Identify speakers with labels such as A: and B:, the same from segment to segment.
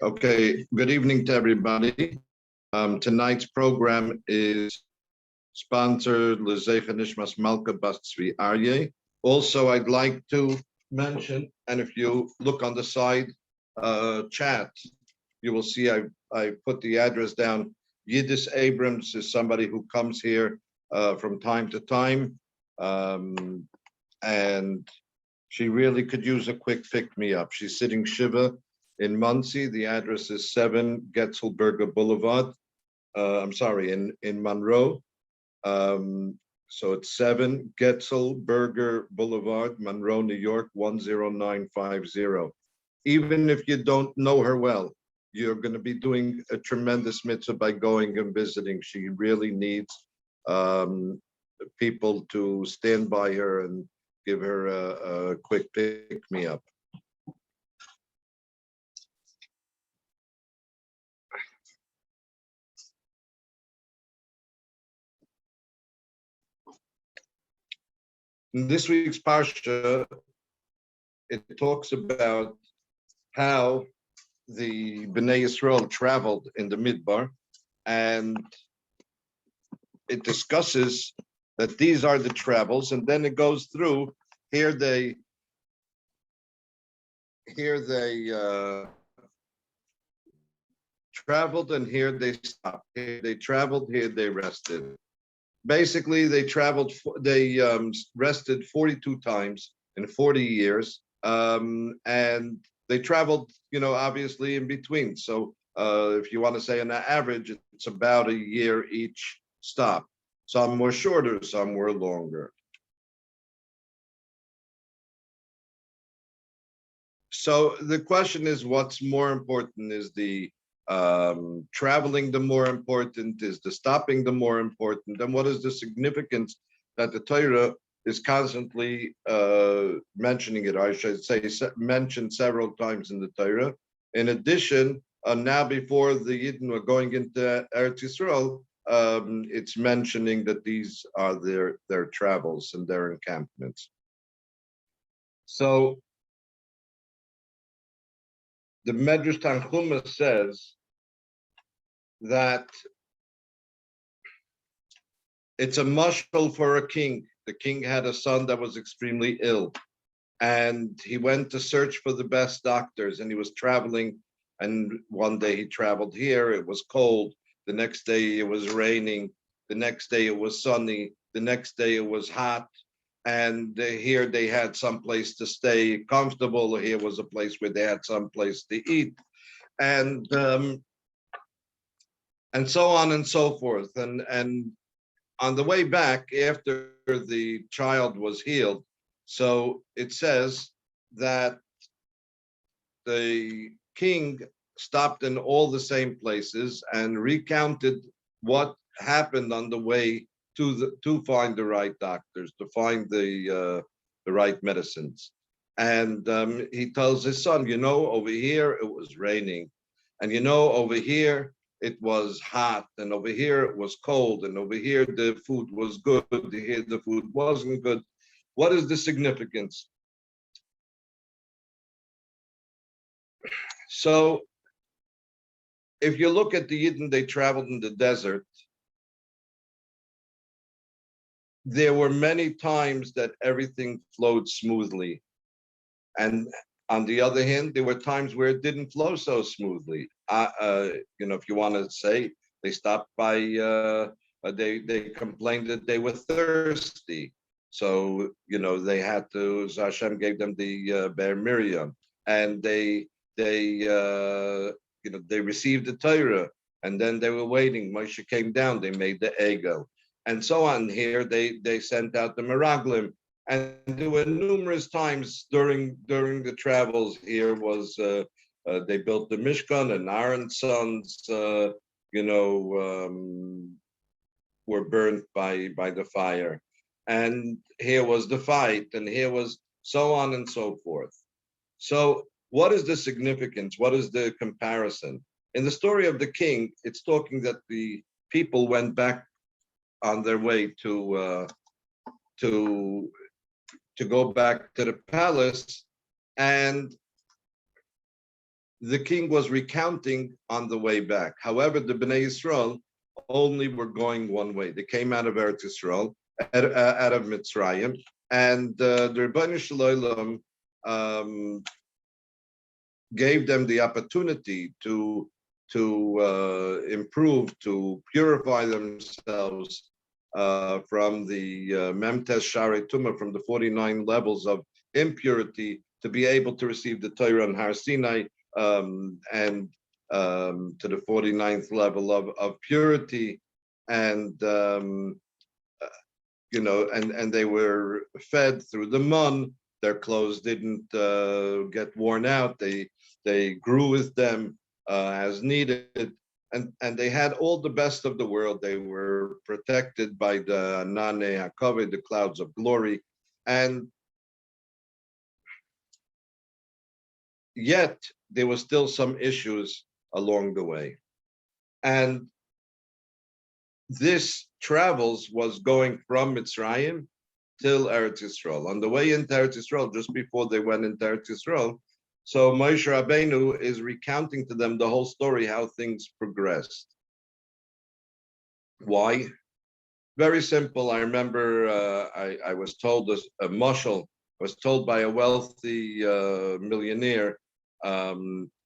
A: Okay, good evening to everybody. Tonight's program is sponsored L'Zecha Nishmas Malka Bas Tzvi Aryeh. Also, I'd like to mention, and if you look on the side chat, you will see I put the address down. Yidis Abrams is somebody who comes here from time to time, and she really could use a quick pick-me-up. She's sitting Shiva in Monsey. The address is 7 Getzelberger Boulevard. In Monroe. So it's 7 Getzelberger Boulevard, Monroe, New York, 10950. Even if you don't know her well, you're going to be doing a tremendous mitzvah by going and visiting. She really needs people to stand by her and give her a quick pick-me-up. In this week's Parsha, it talks about how the Bnei Yisrael traveled in the Midbar, and it discusses that these are the travels, and then it goes through, here they traveled, and here they stopped. Here they traveled, here they rested. Basically, they rested 42 times in 40 years, and they traveled, obviously in between. So if you want to say on average, it's about a year each stop. Some were shorter, some were longer. So the question is, what's more important? Is the traveling the more important? Is the stopping the more important? And what is the significance that the Torah is constantly mentioning it? I should say mentioned several times in the Torah. In addition, now before the Yidden were going into Eretz Yisrael, it's mentioning that these are their travels and their encampments. So the Medrash Tanchuma says that it's a mashal for a king. The king had a son that was extremely ill, and he went to search for the best doctors, and he was traveling, and one day he traveled here, it was cold, the next day it was raining, the next day it was sunny, the next day it was hot, and here they had some place to stay comfortable. Here was a place where they had some place to eat, and so on and so forth. And on the way back, after the child was healed, so it says that the king stopped in all the same places and recounted what happened on the way to find the right doctors, to find the right medicines. And he tells his son, over here it was raining, and over here it was hot, and over here it was cold, and over here the food was good, here the food wasn't good. What is the significance? So if you look at the Yidden, they traveled in the desert. There were many times that everything flowed smoothly. And on the other hand, there were times where it didn't flow so smoothly. If you want to say, they stopped by, they complained that they were thirsty. So, they had to, Hashem gave them the Ber Miriam, and they received the Torah, and then they were waiting. Moshe came down, they made the Egel, and so on. Here they sent out the Meraglim, and there were numerous times during the travels. Here was they built the Mishkan, and Aaron's sons, were burnt by the fire, and here was the fight, and here was so on and so forth. So what is the significance? What is the comparison? In the story of the king, it's talking that the people went back on their way to go back to the palace, and the king was recounting on the way back. However, the Bnei Yisrael only were going one way. They came out of Eretz Yisrael, out of Mitzrayim, and the Rebbeinu Shalom gave them the opportunity to improve, to purify themselves from the Memtes Shari Tumah, from the 49 levels of impurity, to be able to receive the Torah on Har Sinai, and to the 49th level of purity, and and they were fed through the mun. Their clothes didn't get worn out. They grew with them as needed, and they had all the best of the world. They were protected by the Nane HaKavod, the clouds of glory, and yet there were still some issues along the way. And this travels was going from Mitzrayim till Eretz Yisrael. On the way into Eretz Yisrael, just before they went into Eretz Yisrael, so Moshe Rabbeinu is recounting to them the whole story, how things progressed. Why? Very simple. I remember I was told a mashal was told by a wealthy millionaire.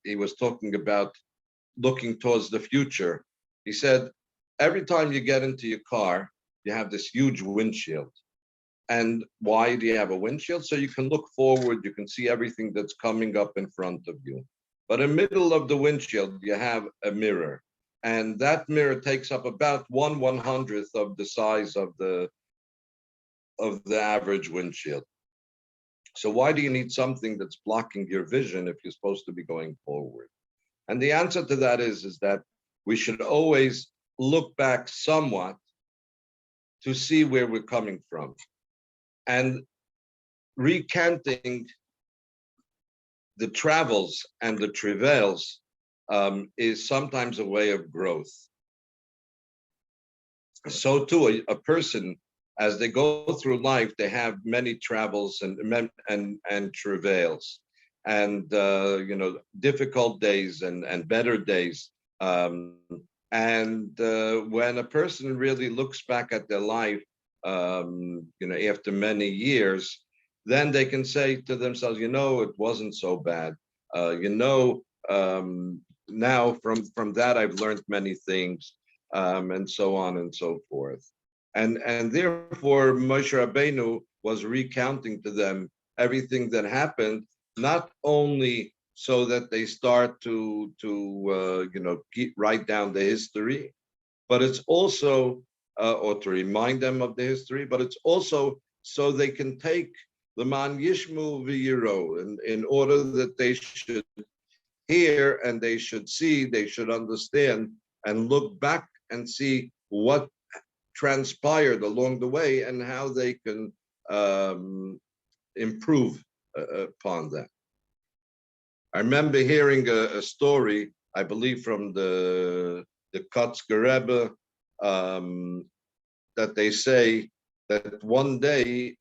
A: He was talking about looking towards the future. He said, every time you get into your car, you have this huge windshield. And why do you have a windshield? So you can look forward, you can see everything that's coming up in front of you. But in the middle of the windshield, you have a mirror. And that mirror takes up about 1/100th of the size of the average windshield. So why do you need something that's blocking your vision if you're supposed to be going forward? And the answer to that is that we should always look back somewhat to see where we're coming from. And recanting the travels and the travails is sometimes a way of growth. So too, a person, as they go through life, they have many travels and travails, and difficult days and better days. When a person really looks back at their life, after many years, then they can say to themselves, it wasn't so bad. Now from that I've learned many things, and so on and so forth. And therefore Moshe Rabbeinu was recounting to them everything that happened, not only so that they start to write down the history, but it's also or to remind them of the history, but it's also so they can take the man yishmu v'yiro, in order that they should hear and they should see, they should understand and look back and see what transpired along the way and how they can improve upon that. I remember hearing a story, I believe from the Kotzker Rebbe, that they say that one day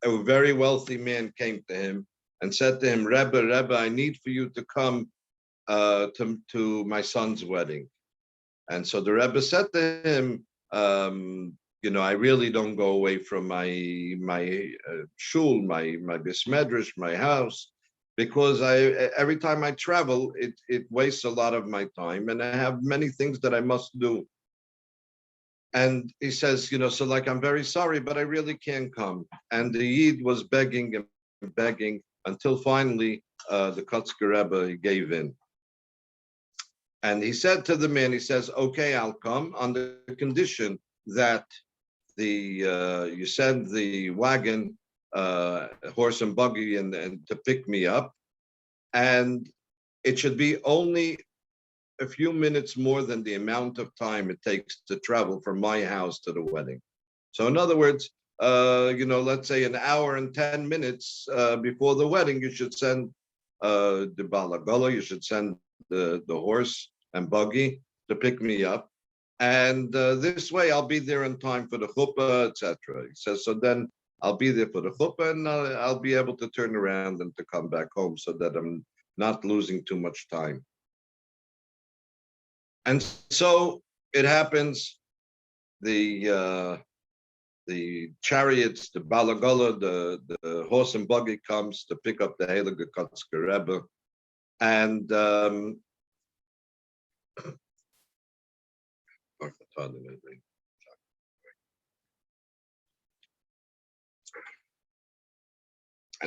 A: a very wealthy man came to him and said to him, Rebbe, I need for you to come to my son's wedding. And so the Rebbe said to him, I really don't go away from my shul, my bismedrash, my house, because every time I travel, it wastes a lot of my time, and I have many things that I must do. And he says, so I'm very sorry, but I really can't come. And the Yid was begging and begging until finally the Kotzker Rebbe gave in. And he said to the man, he says, okay, I'll come on the condition that you send the wagon, horse and buggy, and to pick me up. And it should be only a few minutes more than the amount of time it takes to travel from my house to the wedding. So in other words, let's say an hour and 10 minutes before the wedding, you should send the balagala, you should send the horse and buggy to pick me up. And this way I'll be there in time for the chuppah, etc. He says, so then I'll be there for the chuppah, and I'll be able to turn around and to come back home so that I'm not losing too much time. And so it happens. The chariots, the balagala, the horse and buggy comes to pick up the Heilige Kotzker Rebbe, and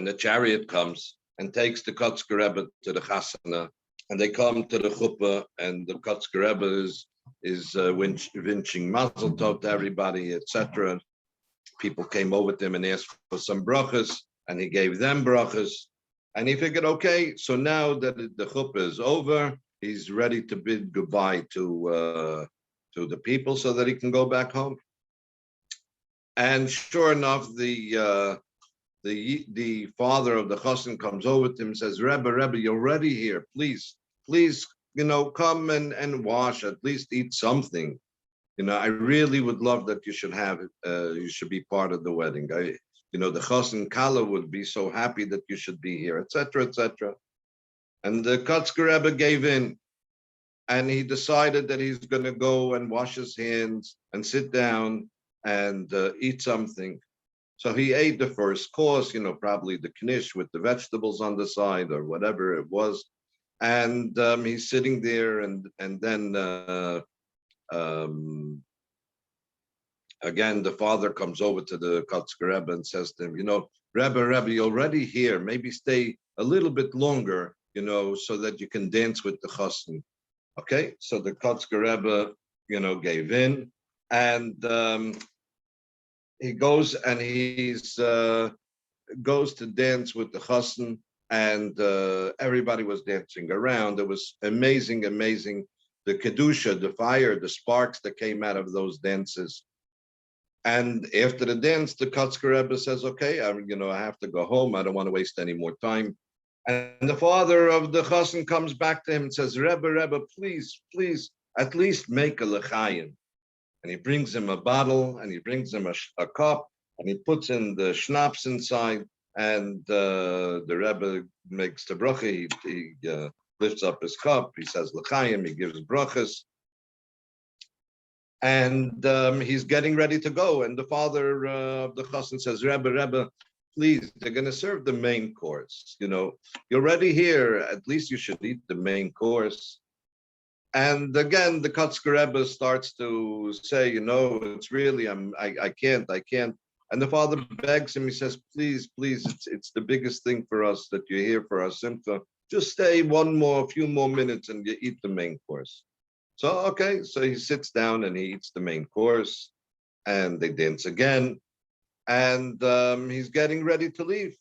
A: the chariot comes and takes the Kotzker Rebbe to the Chasana, and they come to the chuppah, and the Kotzker Rebbe is winching Mazel Tov to everybody, etc. People came over to him and asked for some brachas, and he gave them brachas. And he figured, okay, so now that the chuppah is over, he's ready to bid goodbye to the people so that he can go back home. And sure enough, the father of the chassan comes over to him and says, Rebbe, you're ready here. Please, come and wash, at least eat something. I really would love that you should you should be part of the wedding. The chassan Kala would be so happy that you should be here, etc., etc. And the Kotzker Rebbe gave in, and he decided that he's going to go and wash his hands and sit down and eat something. So he ate the first course, probably the knish with the vegetables on the side or whatever it was. And he's sitting there, and then again, the father comes over to the Kotzker Rebbe and says to him, Rebbe, you're already here. Maybe stay a little bit longer, so that you can dance with the chassan. Okay, so the Kotzker Rebbe, gave in, and he goes and goes to dance with the chassan, and everybody was dancing around. It was amazing, amazing. The kedusha, the fire, the sparks that came out of those dances. And after the dance, the Kotzker Rebbe says, okay, I have to go home. I don't want to waste any more time. And the father of the chassan comes back to him and says, Rebbe, please, at least make a l'chaim. And he brings him a bottle, and he brings him a cup, and he puts in the schnapps inside, and the Rebbe makes the bracha. He lifts up his cup, he says l'chaim, he gives brachas, and he's getting ready to go. And the father of the chassan says, Rebbe, please, they're going to serve the main course. You're already here. At least you should eat the main course. And again, the Kotzker Rebbe starts to say, it's really, I can't. And the father begs him. He says, please, it's the biggest thing for us that you're here for our simcha. Just stay a few more minutes, and you eat the main course. So, okay, so he sits down and he eats the main course, and they dance again. And he's getting ready to leave.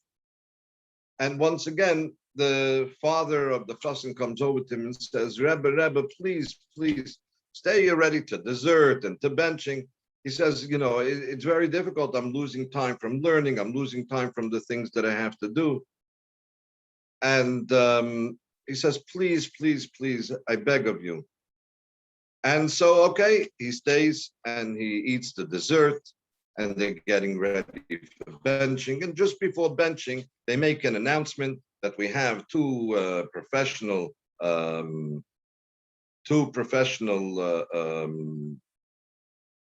A: And once again, the father of the chassan comes over to him and says, Rebbe, please, stay ready to dessert and to benching. He says, it's very difficult. I'm losing time from learning. I'm losing time from the things that I have to do. And he says, please, I beg of you. And so, okay, he stays and he eats the dessert, and they're getting ready for benching. And just before benching, they make an announcement that we have two professional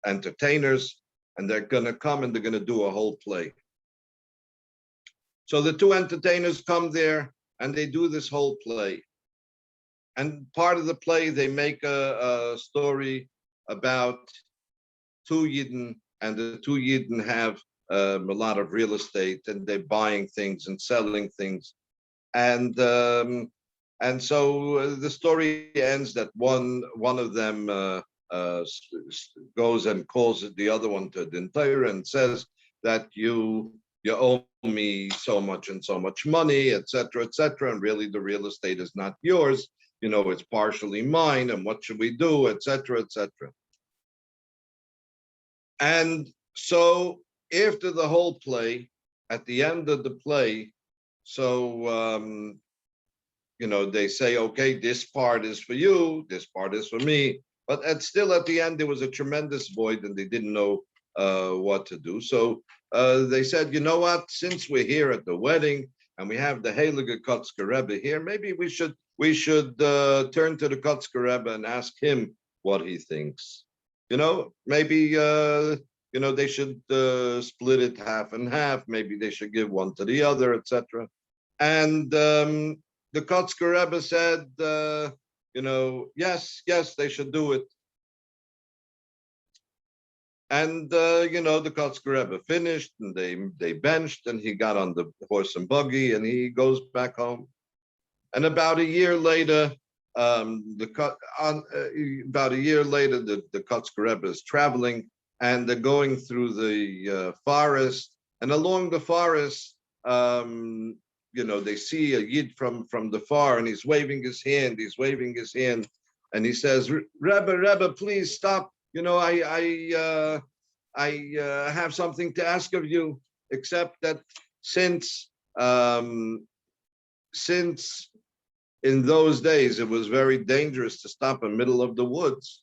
A: entertainers, and they're going to come and they're going to do a whole play. So the two entertainers come there and they do this whole play. And part of the play, they make a story about two Yidden, and the two Yidden have a lot of real estate, and they're buying things and selling things. And so the story ends that one of them goes and calls the other one to the entire and says that you owe me so much and so much money, etc., etc., and really the real estate is not yours. It's partially mine, and what should we do, etc., etc. And so after the whole play, at the end of the play, so they say, okay, this part is for you, this part is for me. But still at the end, there was a tremendous void, and they didn't know what to do. So they said, you know what? Since we're here at the wedding and we have the Heilige Kotzker Rebbe here, maybe we should turn to the Kotzker Rebbe and ask him what he thinks. Maybe they should split it half and half. Maybe they should give one to the other, etc. And the Kotzker Rebbe said, yes, they should do it. And the Kotzker Rebbe finished, and they benched, and he got on the horse and buggy, and he goes back home. And about a year later, the Kotzker Rebbe is traveling, and they're going through the forest, and along the forest, they see a yid from the far, and he's waving his hand, and he says, Rebbe, please stop. I have something to ask of you, except that since in those days it was very dangerous to stop in the middle of the woods.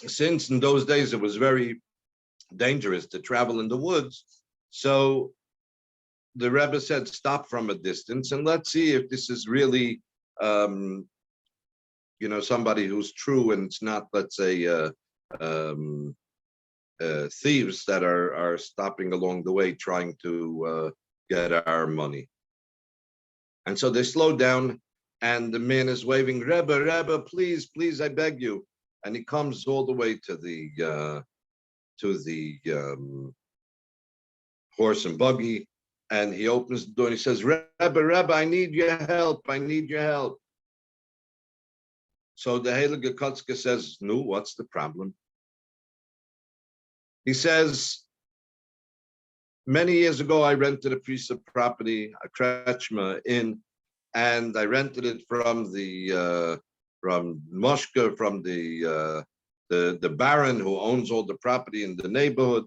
A: Since in those days it was very dangerous to travel in the woods, so the Rebbe said, stop from a distance and let's see if this is really somebody who's true, and it's not, let's say, thieves that are stopping along the way trying to get our money. And so they slowed down, and the man is waving, Rebbe, please, I beg you. And he comes all the way to the horse and buggy, and he opens the door and he says, Rebbe, I need your help. So the Heilige Kotzker says, no, what's the problem? He says, many years ago, I rented a piece of property, a Kretschmer Inn, and I rented it from Moshka, from the Baron who owns all the property in the neighborhood.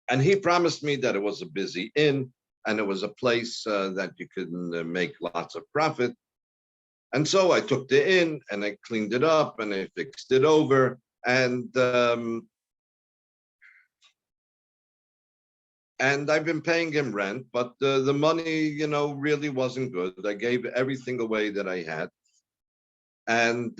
A: And he promised me that it was a busy inn, and it was a place that you could make lots of profit. And so I took the inn and I cleaned it up and I fixed it over. And I've been paying him rent, but the money, really wasn't good. I gave everything away that I had. And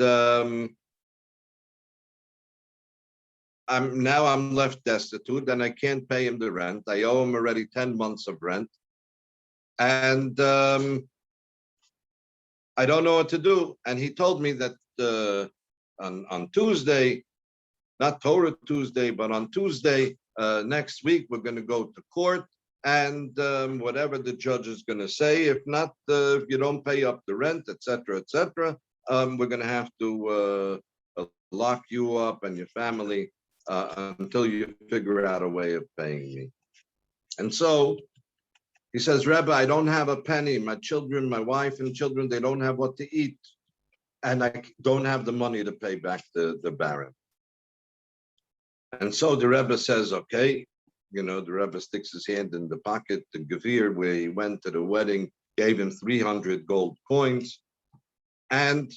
A: I'm left destitute and I can't pay him the rent. I owe him already 10 months of rent. And I don't know what to do. And he told me that on Tuesday, not Torah Tuesday, but on Tuesday next week, we're going to go to court, and whatever the judge is going to say, if not, if you don't pay up the rent, etc., we're going to have to lock you up and your family until you figure out a way of paying me. And so he says, Rebbe, I don't have a penny. My children, my wife and children, they don't have what to eat. And I don't have the money to pay back the Baron. And so the Rebbe says, okay, the Rebbe sticks his hand in the pocket, the Gevir, where he went to the wedding, gave him 300 gold coins. And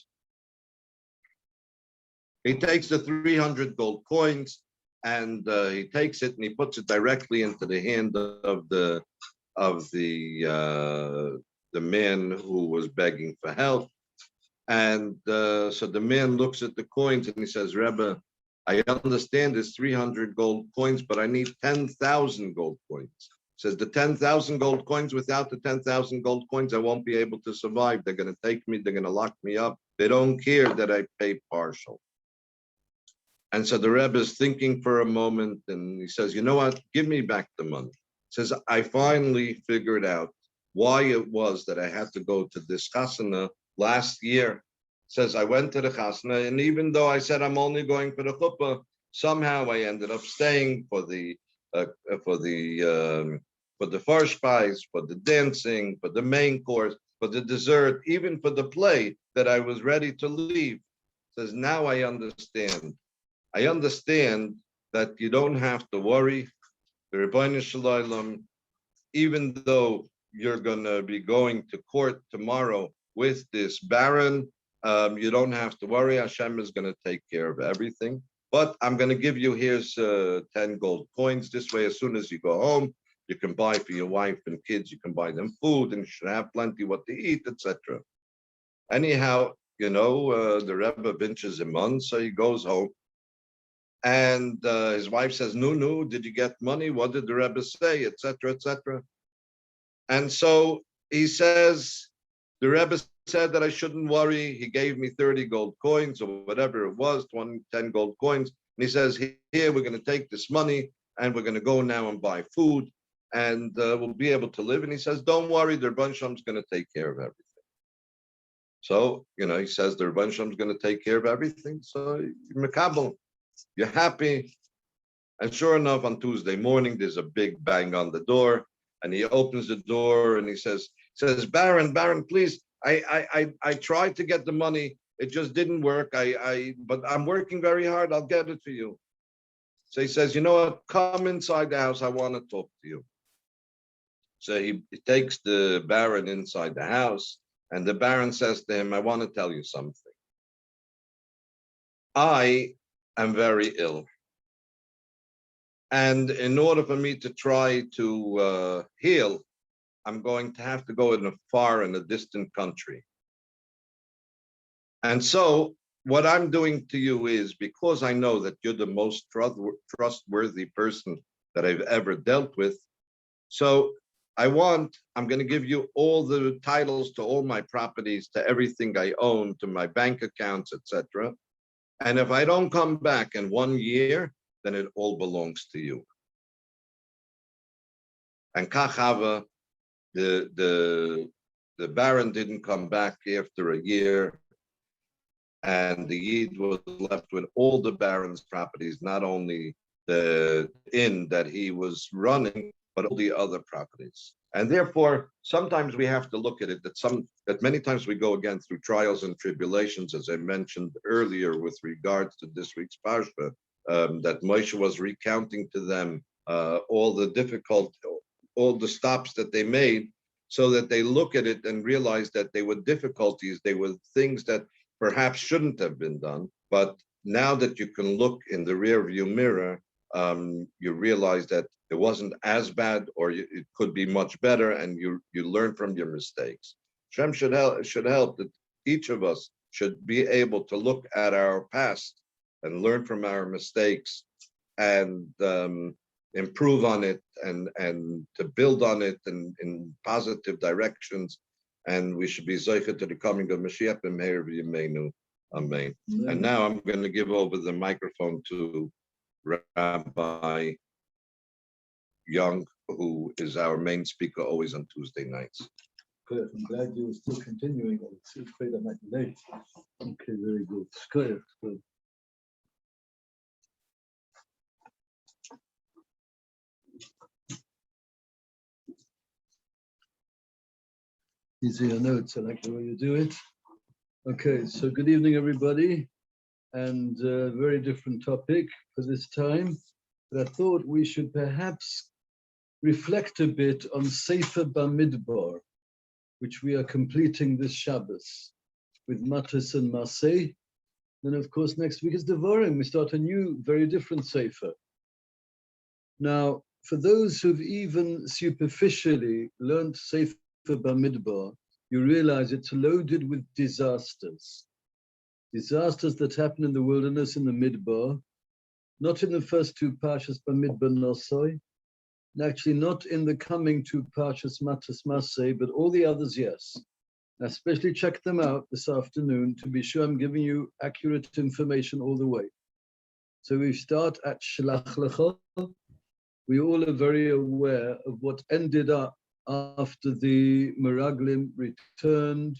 A: he takes the 300 gold coins and he takes it and he puts it directly into the hand of the man who was begging for help. And so the man looks at the coins and he says, Rebbe, I understand it's 300 gold coins, but I need 10,000 gold coins. Says the 10,000 gold coins, without the 10,000 gold coins, I won't be able to survive. They're going to take me, they're going to lock me up. They don't care that I pay partial. And so the Rebbe is thinking for a moment and he says, you know what, give me back the money. Says, I finally figured out why it was that I had to go to this chasana last year. Says, I went to the chasana, and even though I said I'm only going for the chuppah, somehow I ended up staying for the farshpais, for the dancing, for the main course, for the dessert, even for the play that I was ready to leave. Says, now I understand. I understand that you don't have to worry. The Rebbeinu Shalom, even though you're going to be going to court tomorrow with this Baron, You don't have to worry. Hashem is going to take care of everything. But I'm going to give you, here's 10 gold coins. This way, as soon as you go home, you can buy for your wife and kids, you can buy them food, and you should have plenty what to eat, etc. Anyhow, the Rebbe pinches him on, so he goes home. And his wife says, no, did you get money? What did the Rebbe say, etc., etc.? And so he says, the Rebbe said that I shouldn't worry. He gave me 30 gold coins or whatever it was, 10 gold coins. And he says, here, we're going to take this money and we're going to go now and buy food and we'll be able to live. And he says, don't worry, the Rebbe Sham's going to take care of everything. So, he says the Rebbe Sham's going to take care of everything. So, Mekabel, you're happy. And sure enough, on Tuesday morning, there's a big bang on the door. And he opens the door and he says, Baron, please, I tried to get the money. It just didn't work. But I'm working very hard. I'll get it for you. So he says, you know what? Come inside the house. I want to talk to you. So he takes the Baron inside the house. And the Baron says to him, I want to tell you something. I am very ill. And in order for me to try to heal, I'm going to have to go in a distant country. And so what I'm doing to you is, because I know that you're the most trustworthy person that I've ever dealt with, so I'm going to give you all the titles to all my properties, to everything I own, to my bank accounts, etc. And if I don't come back in 1 year, then it all belongs to you. And Kachava, the Baron didn't come back after a year, and the Yid was left with all the Baron's properties, not only the inn that he was running, but all the other properties. And therefore, sometimes we have to look at it that many times we go again through trials and tribulations, as I mentioned earlier, with regards to this week's Parsha, that Moshe was recounting to them all the stops that they made, so that they look at it and realize that they were difficulties, they were things that perhaps shouldn't have been done. But now that you can look in the rear view mirror, you realize that it wasn't as bad, or it could be much better, and you learn from your mistakes. Shem should help that each of us should be able to look at our past and learn from our mistakes and improve on it and to build on it in positive directions. And we should be zeicha to the coming of Mashiach b'meir v'yameinu. Amen. And now I'm going to give over the microphone to Rabbi Young, who is our main speaker always on Tuesday nights.
B: Good. I'm glad you were still continuing. I was afraid I might be late. Okay, very good. Good. These are your notes. I like the way you do it. Okay, so good evening, everybody. And a very different topic for this time. But I thought we should perhaps reflect a bit on Sefer Bamidbar, which we are completing this Shabbos with Parshas Maasei. Then, of course, next week is Devarim. We start a new, very different Sefer. Now, for those who've even superficially learned Sefer Bamidbar, you realize it's loaded with disasters. Disasters that happen in the wilderness in the Midbar, not in the first two Parshas Bamidbar Nosoi, and actually not in the coming two Parshas Maasei, but all the others, yes. I especially checked them out this afternoon to be sure I'm giving you accurate information all the way. So we start at Shlach Lecha. We all are very aware of what ended up after the Meraglim returned,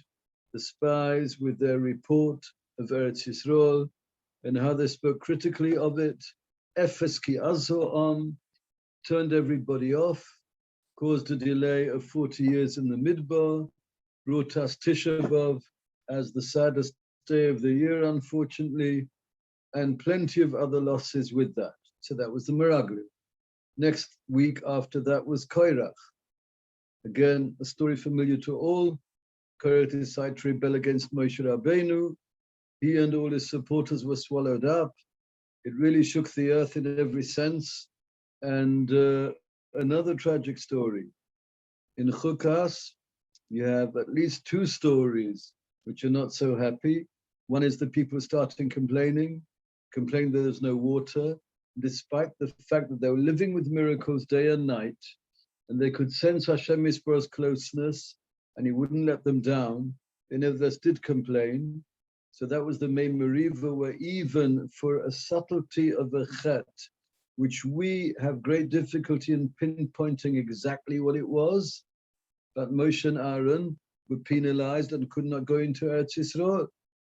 B: the spies with their report of Eretz Yisrael, and how they spoke critically of it. Efes ki azoam, turned everybody off, caused a delay of 40 years in the Midbar, brought us Tisha B'Av as the saddest day of the year, unfortunately, and plenty of other losses with that. So that was the Meraglim. Next week after that was Koirach. Again, a story familiar to all. Korah decided to rebel against Moshe Rabbeinu. He and all his supporters were swallowed up. It really shook the earth in every sense. And another tragic story. In Chukas, you have at least two stories which are not so happy. One is the people starting complaining that there's no water, despite the fact that they were living with miracles day and night, and they could sense Hashem Yisbor's closeness, and he wouldn't let them down. They nevertheless did complain. So that was the main Meriva, where even for a subtlety of a chet, which we have great difficulty in pinpointing exactly what it was, but Moshe and Aaron were penalized and could not go into Eretz Yisrael.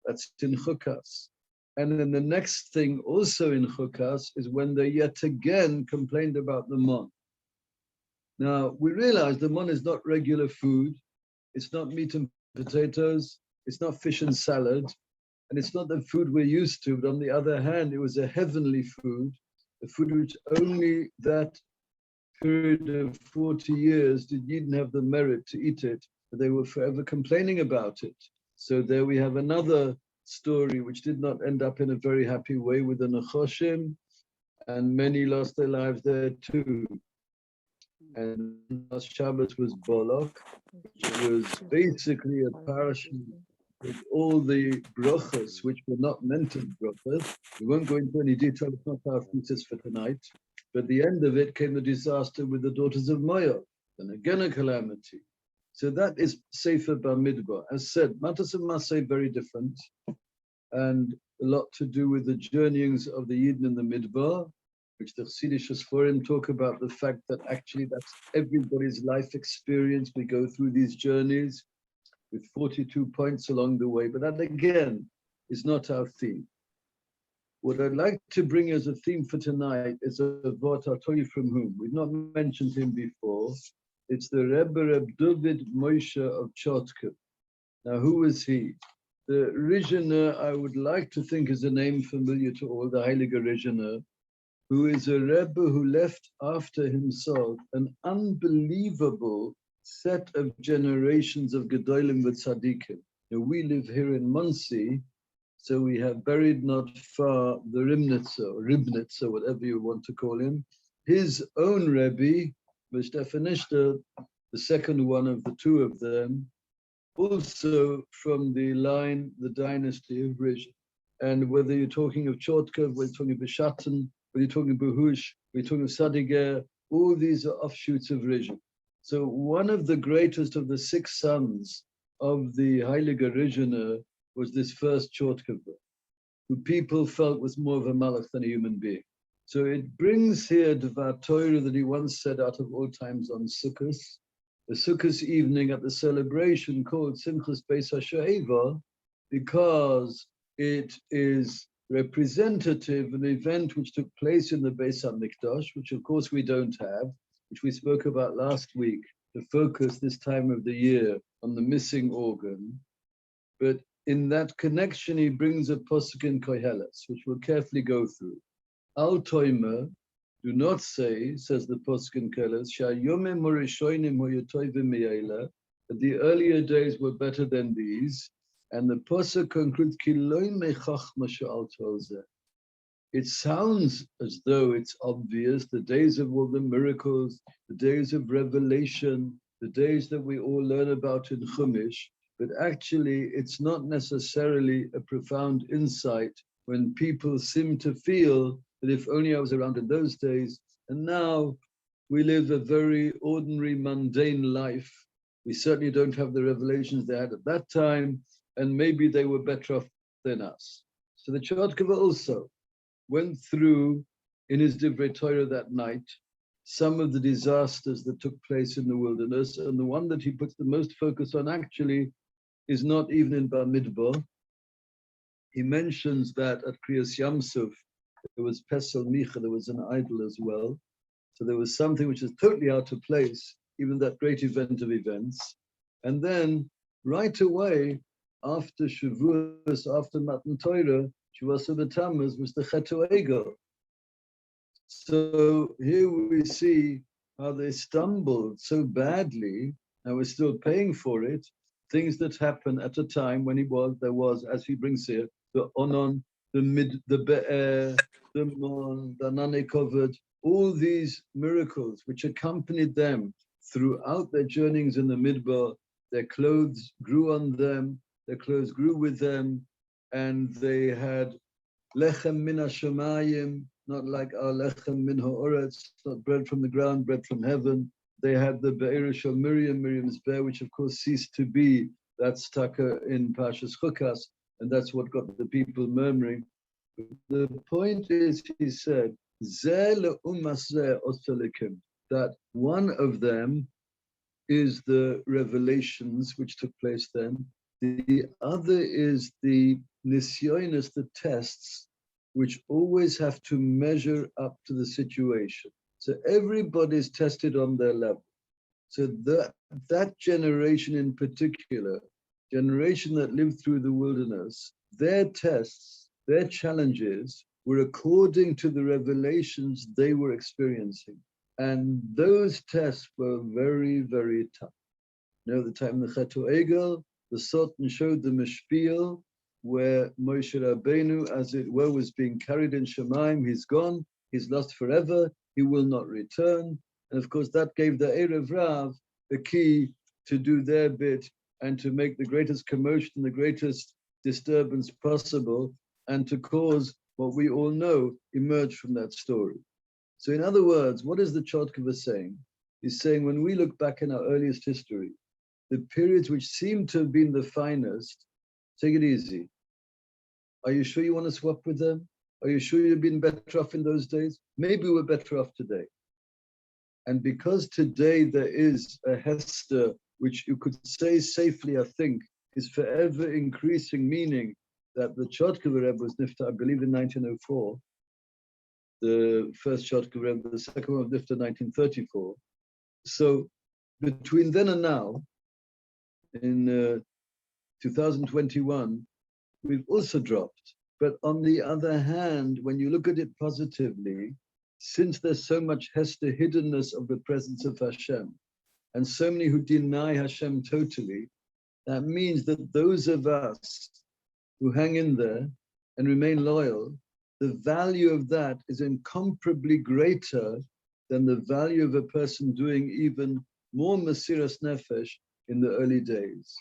B: That's in Chukas. And then the next thing also in Chukas is when they yet again complained about the mon. Now, we realize the mon is not regular food. It's not meat and potatoes. It's not fish and salad. And it's not the food we're used to. But on the other hand, it was a heavenly food, a food which only that period of 40 years did Yidden have the merit to eat it, but they were forever complaining about it. So there we have another story which did not end up in a very happy way with the Nechoshim, and many lost their lives there too. And last Shabbat was Bolok, which was basically a parashah with all the brachas which were not meant to be brachas. We won't go into any detail, it's not our thesis for tonight. But at the end of it came the disaster with the daughters of Moab, and again a calamity. So that is Sefer Bamidbar. As said, Parshas Maasei very different, and a lot to do with the journeyings of the Yidden in the Midbar, which the Chassidish Sforim talk about the fact that actually that's everybody's life experience. We go through these journeys with 42 points along the way, but that again is not our theme. What I'd like to bring as a theme for tonight is a vort. I'll tell you from whom. We've not mentioned him before. It's the Rebbe Reb David Moshe of Chotkiv. Now, who is he? The Rizhiner, I would like to think, is a name familiar to all, the Heilige Rizhiner, who is a Rebbe who left after himself an unbelievable set of generations of Gedolim with Tzaddikim. Now, we live here in Monsey, so we have buried not far the Ribnitzer, whatever you want to call him. His own Rebbe, was Stephanishta, the second one of the two of them, also from the line, the dynasty of Rish. And whether you're talking of Chotkiv, whether you're talking of Beshatten, whether you're talking of Behush, whether you're talking of Sadiger, all these are offshoots of Rish. So one of the greatest of the six sons of the Heilige Rizhiner was this first Chotkiver, who people felt was more of a malach than a human being. So it brings here Dvar Torah that he once said out of all times on Sukkot, the Sukkot evening at the celebration called Simchas Beis HaShoeva, because it is representative of an event which took place in the Beis HaMikdash, which of course we don't have, which we spoke about last week, to focus this time of the year on the missing organ. But in that connection, he brings a posuk in Koheles, which we'll carefully go through. Al toimer, do not say, says the posuk in Koheles, sha'yomim horishonim hoyotoivim miyela, that the earlier days were better than these, and the posuk concludes, ki loy mechachma she'al tolzeh. It sounds as though it's obvious, the days of all the miracles, the days of revelation, the days that we all learn about in Chumash, but actually it's not necessarily a profound insight when people seem to feel that if only I was around in those days, and now we live a very ordinary, mundane life. We certainly don't have the revelations they had at that time, and maybe they were better off than us. So the Chotkiva also went through in his Divrei Torah that night some of the disasters that took place in the wilderness, and the one that he puts the most focus on actually is not even in Bamidbar. He mentions that at Kriyas Yamsuf, there was Pesel Micha, there was an idol as well. So there was something which is totally out of place, even that great event of events. And then right away, after Shavuos, after Matan Torah, Shavuos B'Tammuz was the Chetu Egel. So here we see how they stumbled so badly, and we're still paying for it, things that happen at a time when there was, as he brings here, the Onon, the Mid, the Be'er, the Mon, the Nane covered, all these miracles which accompanied them throughout their journeyings in the Midbar. Their clothes grew on them, their clothes grew with them, and they had lechem min hashamayim, not like our lechem min ha'oretz, not bread from the ground, bread from heaven. They had the Be'er Shel Miriam, Miriam's bear, which of course ceased to be. That's taka in Parshas Chukas, and that's what got the people murmuring. The point is, he said, that one of them is the revelations which took place then. The other is the nisyonis, the tests, which always have to measure up to the situation. So everybody's tested on their level. So that generation in particular, generation that lived through the wilderness, their tests, their challenges were according to the revelations they were experiencing. And those tests were very, very tough. You know, the time the Chetu Egel, the Sultan showed the Mishpil, where Moshe Rabbeinu, as it were, was being carried in Shemaim. He's gone, he's lost forever, he will not return. And of course, that gave the Erev Rav a key to do their bit and to make the greatest commotion, the greatest disturbance possible, and to cause what we all know emerged from that story. So in other words, what is the Chodkova saying? He's saying when we look back in our earliest history, the periods which seem to have been the finest, take it easy. Are you sure you want to swap with them? Are you sure you've been better off in those days? Maybe we're better off today. And because today there is a Hester, which you could say safely, I think, is forever increasing, meaning that the Chodkova Rebbe was nifta, I believe, in 1904. The first Chodkova Rebbe, the second one was nifta 1934. So between then and now, in 2021, we've also dropped. But on the other hand, when you look at it positively, since there's so much Hester hiddenness of the presence of Hashem, and so many who deny Hashem totally, that means that those of us who hang in there and remain loyal, the value of that is incomparably greater than the value of a person doing even more Mesiras Nefesh in the early days.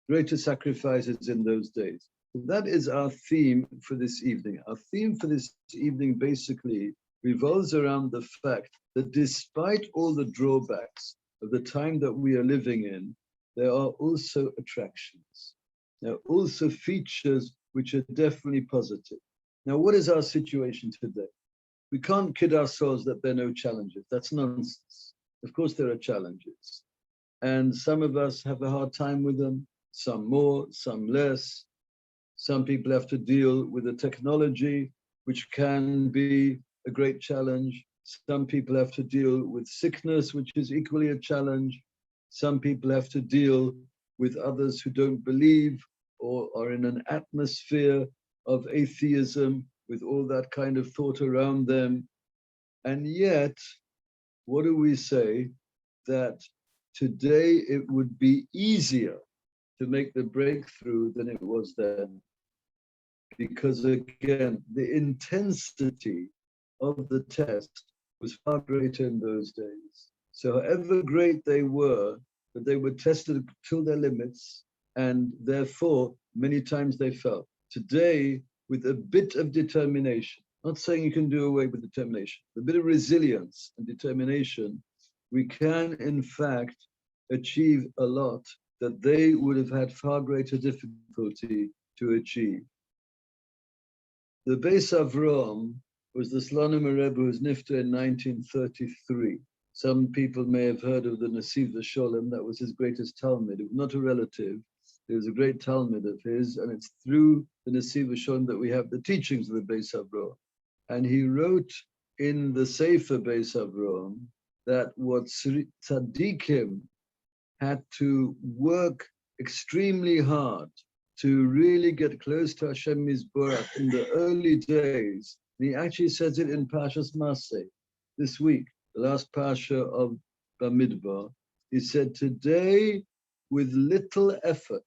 B: Greater sacrifices in those days. So that is our theme for this evening. Our theme for this evening basically revolves around the fact that despite all the drawbacks of the time that we are living in, there are also attractions. There are also features which are definitely positive. Now, what is our situation today? We can't kid ourselves that there are no challenges. That's nonsense. Of course, there are challenges. And some of us have a hard time with them, some more, some less. Some people have to deal with the technology, which can be a great challenge. Some people have to deal with sickness, which is equally a challenge. Some people have to deal with others who don't believe or are in an atmosphere of atheism with all that kind of thought around them. And yet, what do we say? That today it would be easier to make the breakthrough than it was then. Because again, the intensity of the test was far greater in those days. So however great they were, but they were tested to their limits, and therefore many times they fell. Today, with a bit of determination, not saying you can do away with determination, a bit of resilience and determination, we can in fact achieve a lot that they would have had far greater difficulty to achieve. The Beis Avraham was the Slonim Rebbe who was nifta in 1933. Some people may have heard of the Nasiv Sholem, that was his greatest Talmud. It was not a relative, it was a great Talmud of his, and it's through the Nasiv Sholem that we have the teachings of the Beis Avraham. And he wrote in the Sefer Beis Avraham that what tzaddikim had to work extremely hard to really get close to Hashem Mizborach in the early days. And he actually says it in Parshas Maasei this week, the last Parsha of Bamidbar. He said, today with little effort,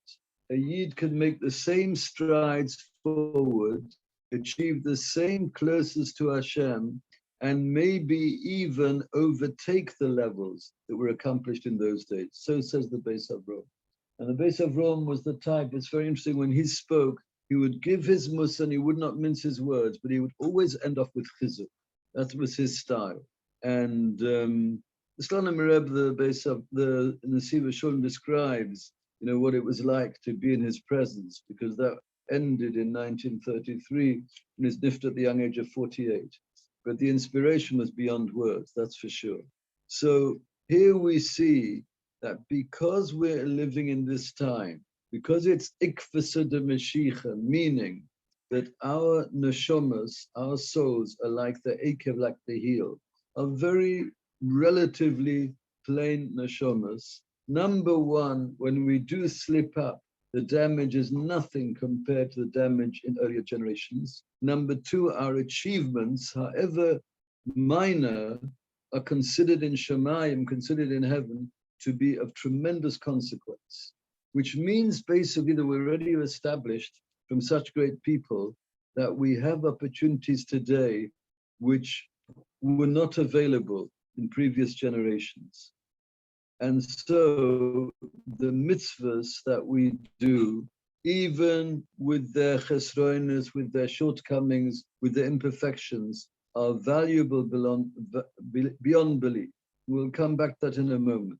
B: a Yid can make the same strides forward, achieve the same closest to Hashem, and maybe even overtake the levels that were accomplished in those days. So says the Beis Avraham. And the Beis Avraham was the type, it's very interesting, when he spoke, he would give his mussar and he would not mince his words, but he would always end off with chizuk. That was his style. And the Slonim Rebbe, the Beis of the Nesiva Shalom describes, what it was like to be in his presence, because that ended in 1933 in his nift at the young age of 48. But the inspiration was beyond words, that's for sure. So here we see that because we're living in this time, because it's ikvasa de Mashiach, meaning that our neshomas, our souls, are like the akev, like the heel, are very relatively plain neshomas. Number one, when we do slip up, the damage is nothing compared to the damage in earlier generations. Number two, our achievements, however minor, are considered in Shemayim, considered in heaven, to be of tremendous consequence, which means basically that we're already established from such great people that we have opportunities today which were not available in previous generations. And so the mitzvahs that we do, even with their chesroinus, with their shortcomings, with their imperfections, are valuable beyond belief. We'll come back to that in a moment.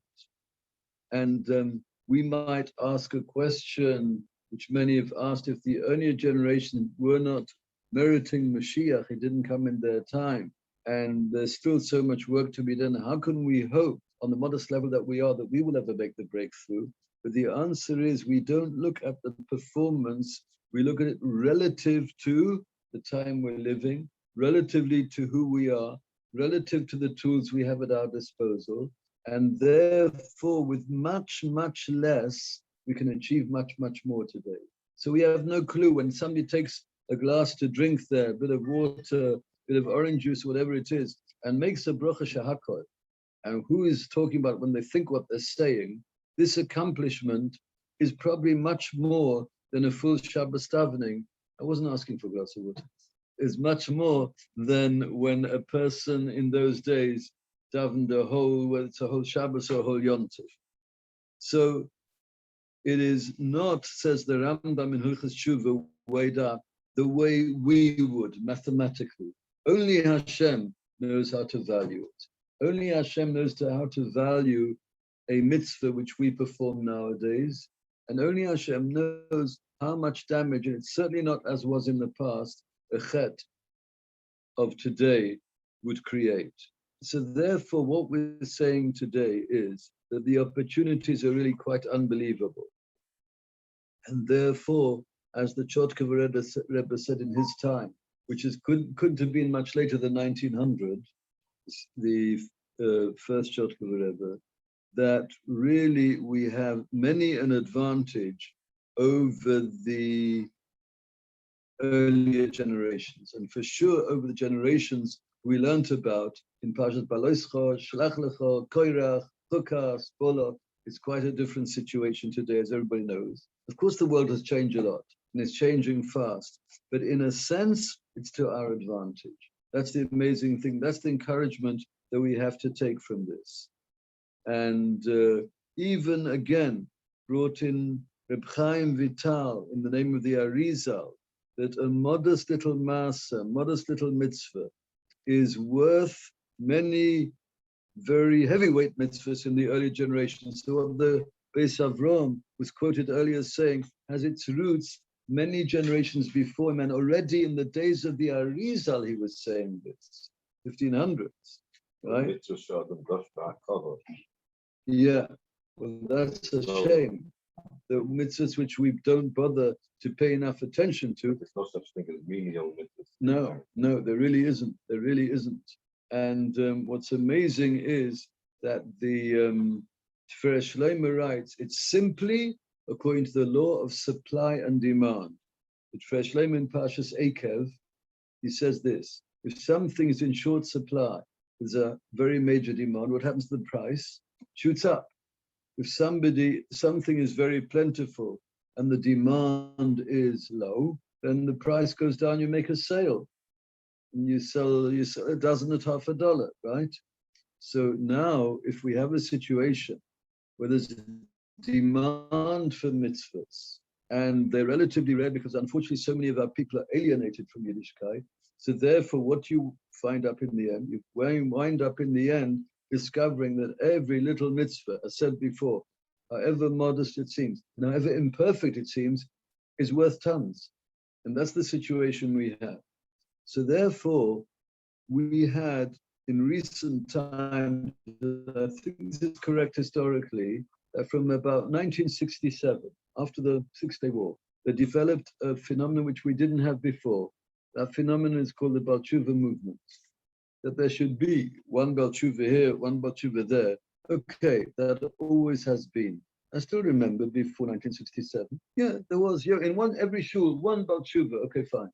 B: And we might ask a question, which many have asked, if the earlier generation were not meriting Mashiach, it didn't come in their time, and there's still so much work to be done, how can we hope on the modest level that we are, that we will ever make the breakthrough? But the answer is, we don't look at the performance, we look at it relative to the time we're living, relatively to who we are, relative to the tools we have at our disposal, and therefore with much, much less, we can achieve much, much more today. So we have no clue when somebody takes a glass to drink there, a bit of water, a bit of orange juice, whatever it is, and makes a bracha shehakol. And who is talking about when they think what they're saying, this accomplishment is probably much more than a full Shabbos davening. I wasn't asking for a glass of water. Is much more than when a person in those days davened a whole, whether it's a whole Shabbos or a whole Yom Tov. So it is not, says the Rambam in Hilchos Tshuva, weighed up the way we would mathematically. Only Hashem knows how to value it. Only Hashem knows how to value a mitzvah which we perform nowadays, and only Hashem knows how much damage, and it's certainly not as was in the past, a chet of today would create. So therefore, what we're saying today is that the opportunities are really quite unbelievable. And therefore, as the Chotkover Rebbe said in his time, which couldn't have been much later than 1900, the first Chotkover Rebbe, that really we have many an advantage over the earlier generations, and for sure over the generations we learnt about in Parshas Baloischa, Shlach Lecha, Koirach, Chukas, Bolot. It's quite a different situation today, as everybody knows. Of course, the world has changed a lot, and it's changing fast, but in a sense, it's to our advantage. That's the amazing thing. That's the encouragement that we have to take from this. And even again, brought in Reb Chaim Vital in the name of the Arizal, that a modest little masa, modest little mitzvah, is worth many very heavyweight mitzvahs in the early generations. So what the Beis Avraham was quoted earlier saying has its roots many generations before him, and already in the days of the Arizal he was saying this, 1500s, right? Yeah, well, that's a shame. The mitzvahs which we don't bother to pay enough attention to.
A: There's no such thing as menial mitzvahs.
B: No, there really isn't. There really isn't. And what's amazing is that the Tiferes Shlomo writes, it's simply according to the law of supply and demand. The Tiferes Shlomo in Parshas Eikev, he says this: if something is in short supply, there's a very major demand, what happens to the price? Shoots up. if something is very plentiful and the demand is low, then the price goes down, you make a sale. And you sell a dozen at $50, right? So now if we have a situation where there's a demand for mitzvahs, and they're relatively rare because unfortunately so many of our people are alienated from Yiddishkeit. So therefore what you find up in the end, you wind up in the end discovering that every little mitzvah, as said before, however modest it seems, and however imperfect it seems, is worth tons. And that's the situation we have. So therefore, we had in recent times, I think this is correct historically, from about 1967, after the Six-Day War, they developed a phenomenon which we didn't have before. That phenomenon is called the Baal Tshuva movement. That there should be one Baal Tshuva here, one Baal Tshuva there. Okay, that always has been. I still remember before 1967. Yeah, there was, in every shul, one Baal Tshuva. Okay, fine.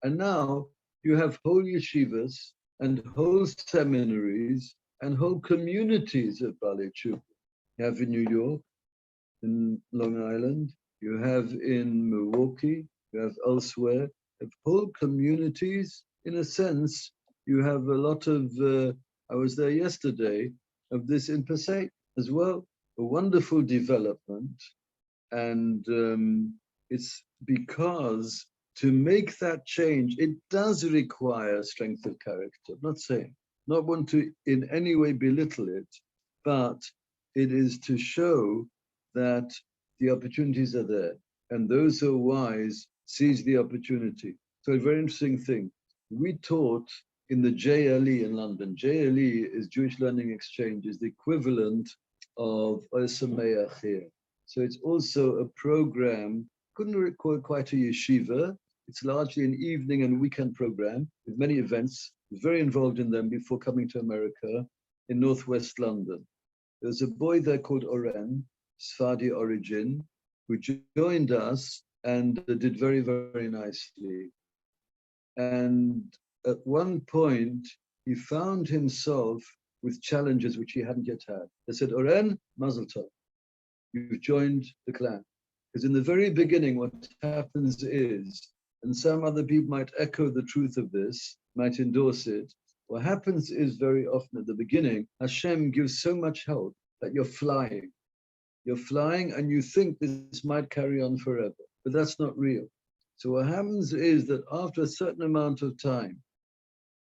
B: And now you have whole yeshivas and whole seminaries and whole communities of Baalei Tshuva. You have in New York, in Long Island, you have in Milwaukee, you have elsewhere, you have whole communities. In a sense, you have a lot of, I was there yesterday, of this in Passaic as well, a wonderful development. And it's because to make that change, it does require strength of character. I'm not saying, not want to in any way belittle it, but it is to show that the opportunities are there, and those who are wise seize the opportunity. So a very interesting thing. We taught in the JLE in London. JLE is Jewish Learning Exchange, is the equivalent of Osameach here. So it's also a program, couldn't call it quite a yeshiva. It's largely an evening and weekend program with many events. I was very involved in them before coming to America in Northwest London. There's a boy there called Oren, Sephardi origin, who joined us and did very, very nicely. And at one point, he found himself with challenges which he hadn't yet had. They said, Oren, Mazel Tov, you've joined the clan. Because in the very beginning, what happens is, and some other people might echo the truth of this, might endorse it, what happens is very often at the beginning, Hashem gives so much help that you're flying. You're flying and you think this might carry on forever, but that's not real. So what happens is that after a certain amount of time,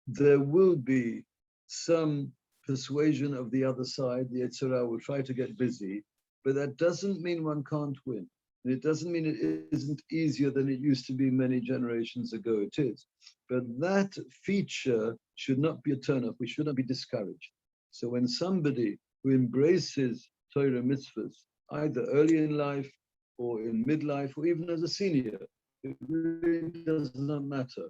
B: there will be some persuasion of the other side. The Yetzer Hara will try to get busy, but that doesn't mean one can't win. And it doesn't mean it isn't easier than it used to be many generations ago. It is. But that feature should not be a turn-off. We should not be discouraged. So when somebody who embraces Torah mitzvahs, either early in life or in midlife or even as a senior, it really does not matter.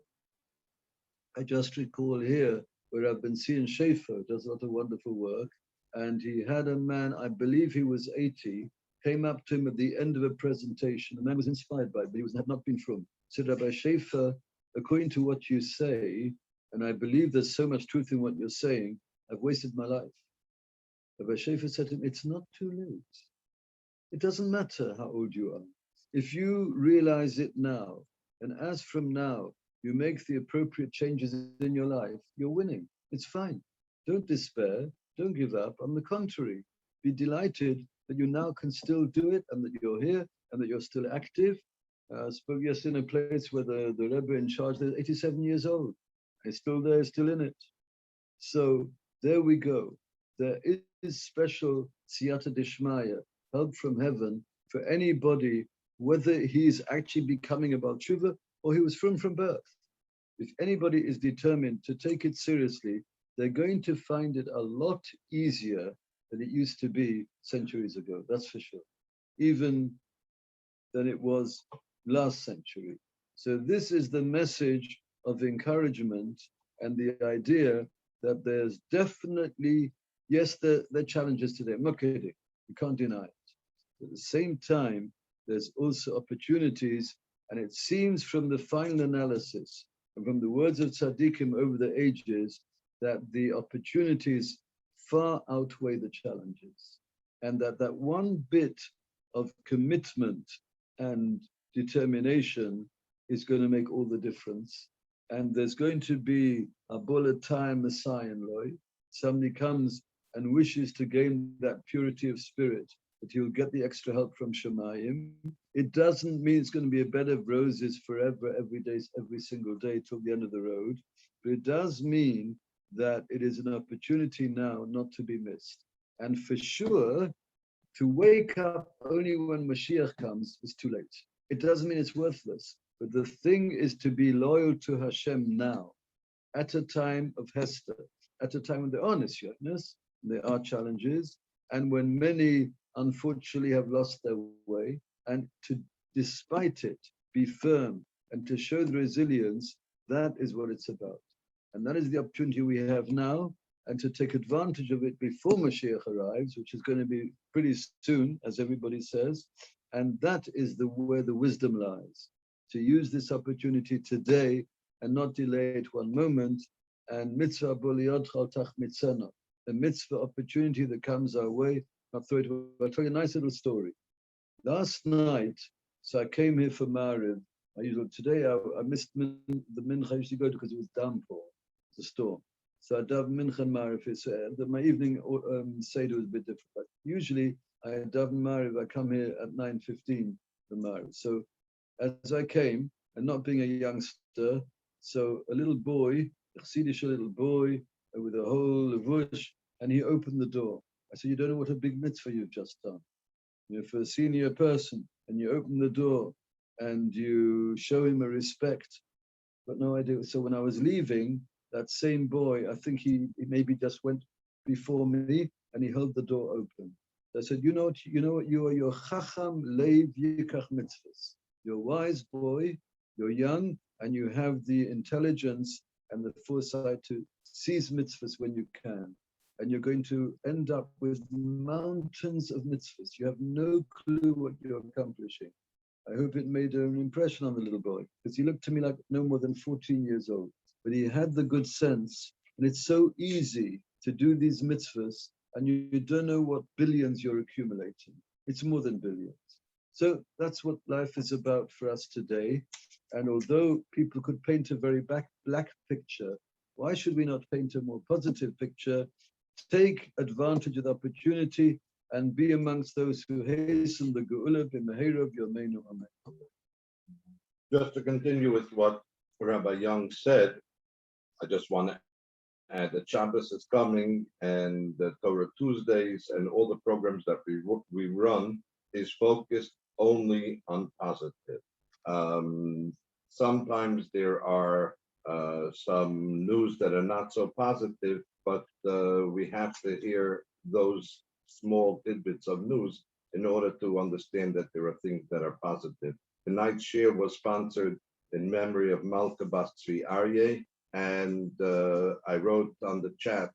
B: I just recall here where I've been seeing Schaefer does a lot of wonderful work, and he had a man, I believe he was 80, came up to him at the end of a presentation. The man was inspired by it, but he had not been from. Said, Rabbi Schaefer, according to what you say, and I believe there's so much truth in what you're saying, I've wasted my life. Rabbi Schaefer said to him, it's not too late. It doesn't matter how old you are. If you realize it now, and as from now, you make the appropriate changes in your life, you're winning. It's fine. Don't despair. Don't give up. On the contrary, be delighted that you now can still do it and that you're here and that you're still active. I spoke yesterday in a place where the Rebbe in charge, they're 87 years old. He's still there, still in it. So there we go. There is special siyata dishmaya, help from heaven for anybody, whether he's actually becoming a Baal Tshuva or he was from birth. If anybody is determined to take it seriously, they're going to find it a lot easier than it used to be centuries ago, that's for sure, even than it was last century. So this is the message of encouragement and the idea that there's definitely, yes, there are challenges today. I'm not kidding, you can't deny it. At the same time, there's also opportunities, and it seems from the final analysis and from the words of tzaddikim over the ages that the opportunities far outweigh the challenges. and that one bit of commitment and determination is going to make all the difference. And there's going to be a bullet time Messiah, Lord. Somebody comes and wishes to gain that purity of spirit, that he'll get the extra help from Shemayim. It doesn't mean it's going to be a bed of roses forever, every day, every single day till the end of the road. But it does mean that it is an opportunity now not to be missed. And for sure, to wake up only when Mashiach comes is too late. It doesn't mean it's worthless, but the thing is to be loyal to Hashem now, at a time of Hester, at a time when there are nisyotness, there are challenges, and when many unfortunately have lost their way, and to, despite it, be firm and to show the resilience, that is what it's about. And that is the opportunity we have now, and to take advantage of it before Mashiach arrives, which is going to be pretty soon, as everybody says. And that is where the wisdom lies, to use this opportunity today and not delay it one moment. And mitzvah boliyotcha tach mitzana, the mitzvah opportunity that comes our way. I'll tell you a nice little story. Last night, so I came here for Mariv. Today I missed the mincha I used to go to because it was downpour, the storm. So I daven mincha and Mariv. My evening seder was a bit different. But usually I daven Mariv. I come here at 9:15 for Mariv. So as I came, and not being a youngster, so a little boy, a Chassidish little boy with a whole levush, and he opened the door. I said, "You don't know what a big mitzvah you've just done. For a senior person, and you open the door and you show him a respect." But no idea. So when I was leaving, that same boy, I think he maybe just went before me and he held the door open. I said, you know what, you are your chacham leiv yikach mitzvahs. You're a wise boy, you're young, and you have the intelligence and the foresight to seize mitzvahs when you can. And you're going to end up with mountains of mitzvahs. You have no clue what you're accomplishing. I hope it made an impression on the little boy, because he looked to me like no more than 14 years old. But he had the good sense, and it's so easy to do these mitzvahs, and you don't know what billions you're accumulating. It's more than billions. So that's what life is about for us today. And although people could paint a very black picture, why should we not paint a more positive picture? Take advantage of the opportunity and be amongst those who hasten the Geula b'meheira b'yameinu amen.
A: Just to continue with what Rabbi Young said, I just want to add that Shabbos is coming, and the Torah Tuesdays and all the programs that we run is focused only on positive. Sometimes there are some news that are not so positive, but we have to hear those small tidbits of news in order to understand that there are things that are positive. Tonight's share was sponsored in memory of Malka Bas-Tzvi Aryeh, and I wrote on the chat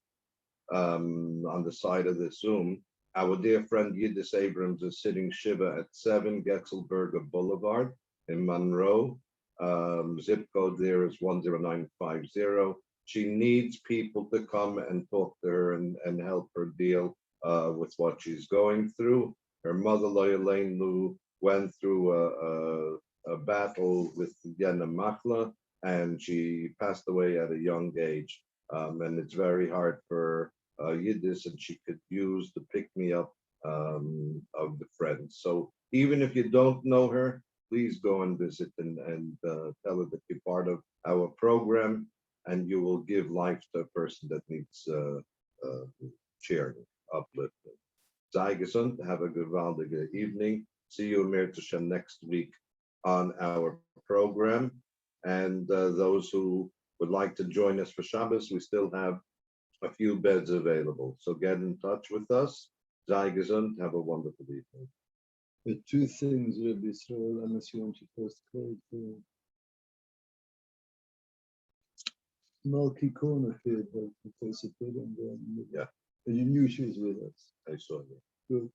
A: on the side of the Zoom, our dear friend Yidis Abrams is sitting Shiva at 7 Getzelberger Boulevard in Monroe. Zip code there is 10950. She needs people to come and talk to her and help her deal with what she's going through. Her mother, Loya Lane Lu, went through a battle with Yena Machla, and she passed away at a young age. And it's very hard for Yiddish, and she could use the pick-me-up of the friends. So even if you don't know her, please go and visit and tell her that you're part of our program, and you will give life to a person that needs cheering, uplifting. Sei gesund, have a gewaldige evening. See you, Mir Tashem, next week on our program. And those who would like to join us for Shabbos, we still have a few beds available. So get in touch with us. Sei gesund, have a wonderful evening.
B: The two things, Rabbi Israel, unless you want to first close the Malki Corner here, but and then
A: Yeah.
B: and you knew she was with us.
A: I saw you.
B: Good.